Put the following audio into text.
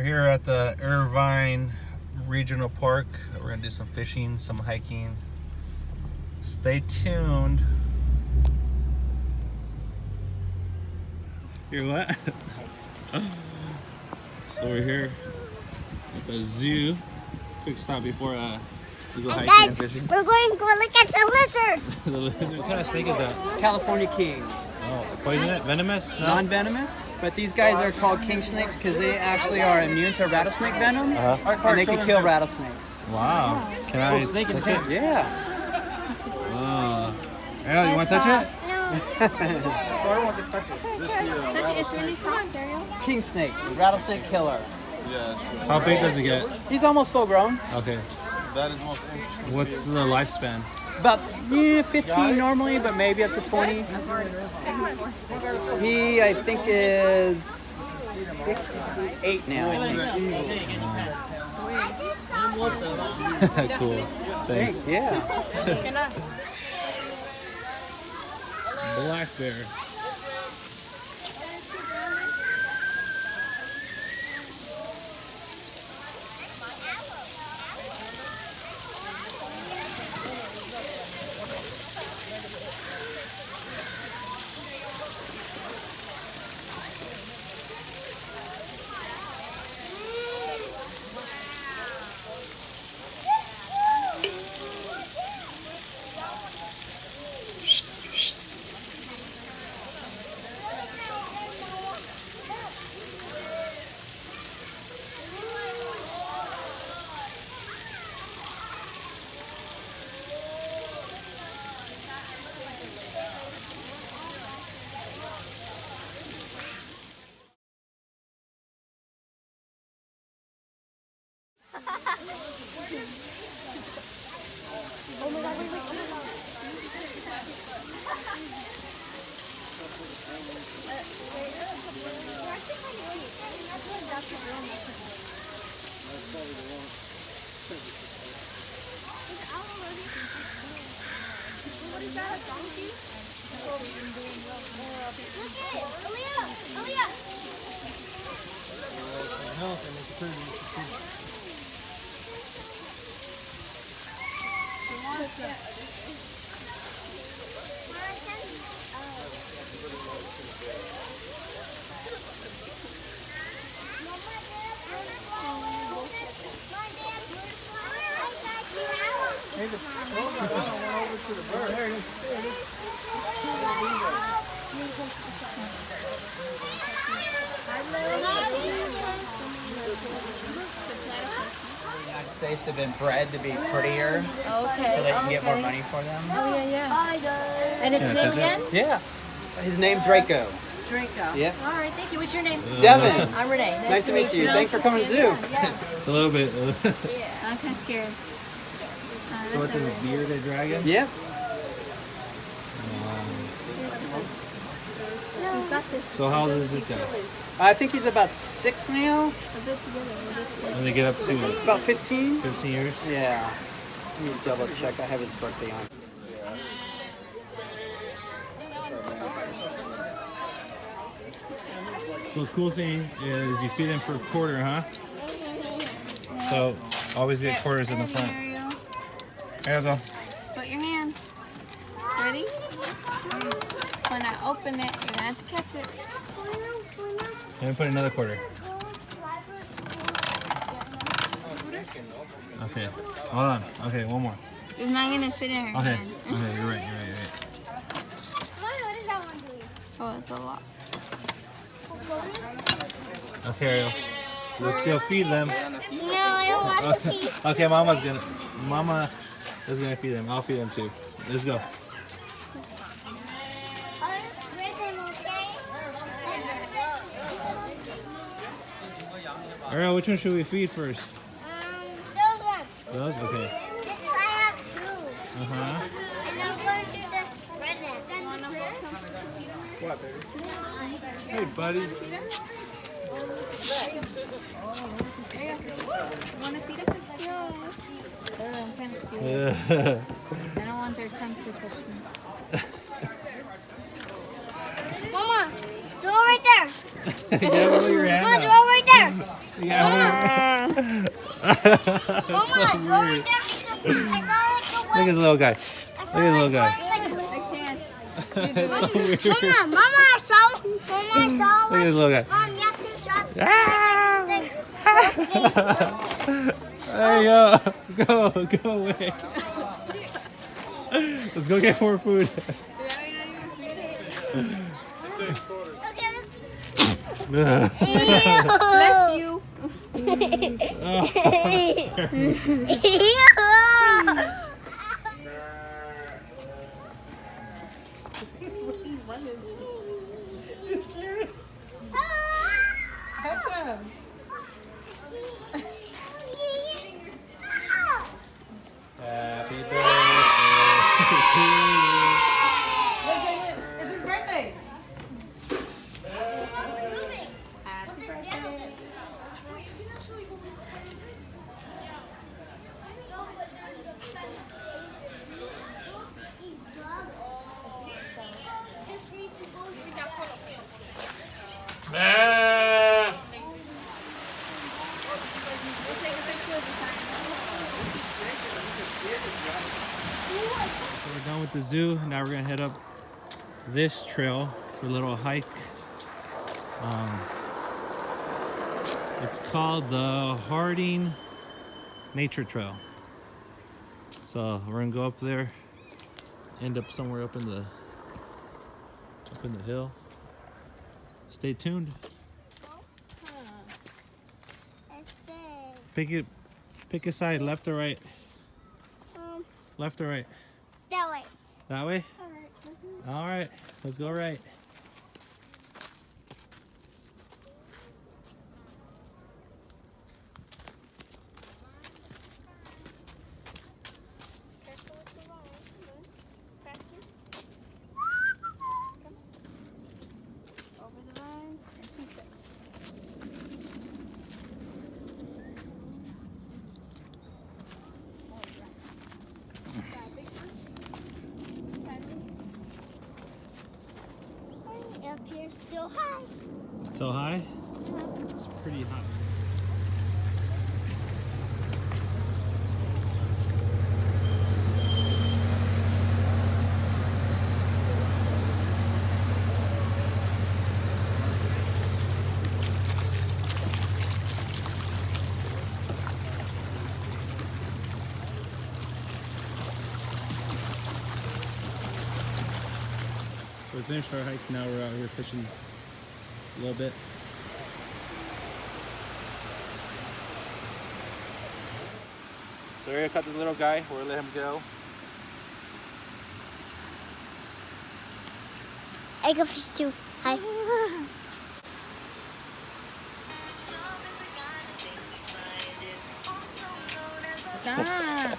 here at the Irvine Regional Park. We're gonna do some fishing, some hiking. Stay tuned. You're what? So we're here at the zoo. Quick stop before we go hiking and fishing. We're going to go look at the lizard. The lizard. What kind of snake is that? California king. Oh, poisonous? Venomous? No? Non-venomous, but these guys are called king snakes because they actually are immune to rattlesnake venom, and they can kill rattlesnakes. Wow. Can I? Snake in the tank. Yeah. Ariel, you want to touch it? No. I don't want to touch it. It's really soft, Ariel. King snake, rattlesnake killer. Yeah, How big does it get? He's almost full grown. Okay. that is the most interesting. What's the lifespan? About 15 normally, but maybe up to 20. He, I think, is 6 to 8 now. I think. Cool. Thanks. Yeah. Black bear. What is that, a donkey? United States have been bred to be prettier, Okay. so they can get more money for them. Oh, yeah. And its name again? Yeah. His name Draco. Draco. Yeah. All right, thank you. What's your name? Devin. I'm Renee. Nice to meet you. Thanks for coming to the zoo. A little bit. I'm kind of scared. So what's this, bearded dragon? Yeah. So how old is this guy? I think he's about 6 now. When they get up to About 15. 15 years? Yeah. Let me double check. I have his birthday on. So the cool thing is you feed them for a quarter, huh? So always get quarters in the front. There you go. Put your hand. Ready? When I open it, you're gonna have to catch it. Let me put another quarter. Okay, hold on. Okay, one more. It's not gonna fit in her Okay, hand. okay, you're right. What is that one doing? Oh, it's a lot. Okay, Ariel. Let's go feed them. No, I don't want to feed. Okay, Mama is gonna feed them. I'll feed them too. Let's go. I'll just split them, okay? Ariel, which one should we feed first? Those ones. Those? Okay. This, I have two. Uh-huh. And I'm going to just spread them. What, baby? Hey, buddy. Want to feed it? No. I'm kind of scared. Yeah. I don't want their tongue to touch me. Mama, do it right there. Yeah, move your hand Mama, do out. it right there. Yeah. Mama, go over there because I saw like Look at this little guy. I Look at this little guy. I can't. That's weird. Mama, I saw Look at this little guy. Mom, you have to shot. Hey, go away. Let's go get more food. Bless you. Happy birthday to you. It's his birthday. So we're done with the zoo. Now we're gonna head up this trail for a little hike. It's called the Harding Nature Trail. So we're gonna go up there, end up somewhere up in the hill. Stay tuned. Pick a side, left or right? Left or right? That way. That way? All right, let's go right. Up here so high. So high? It's pretty hot. So we finished our hike, now we're out here fishing a little bit. So we're gonna cut the little guy, we're gonna let him go. I go fish too. Hi. Ah.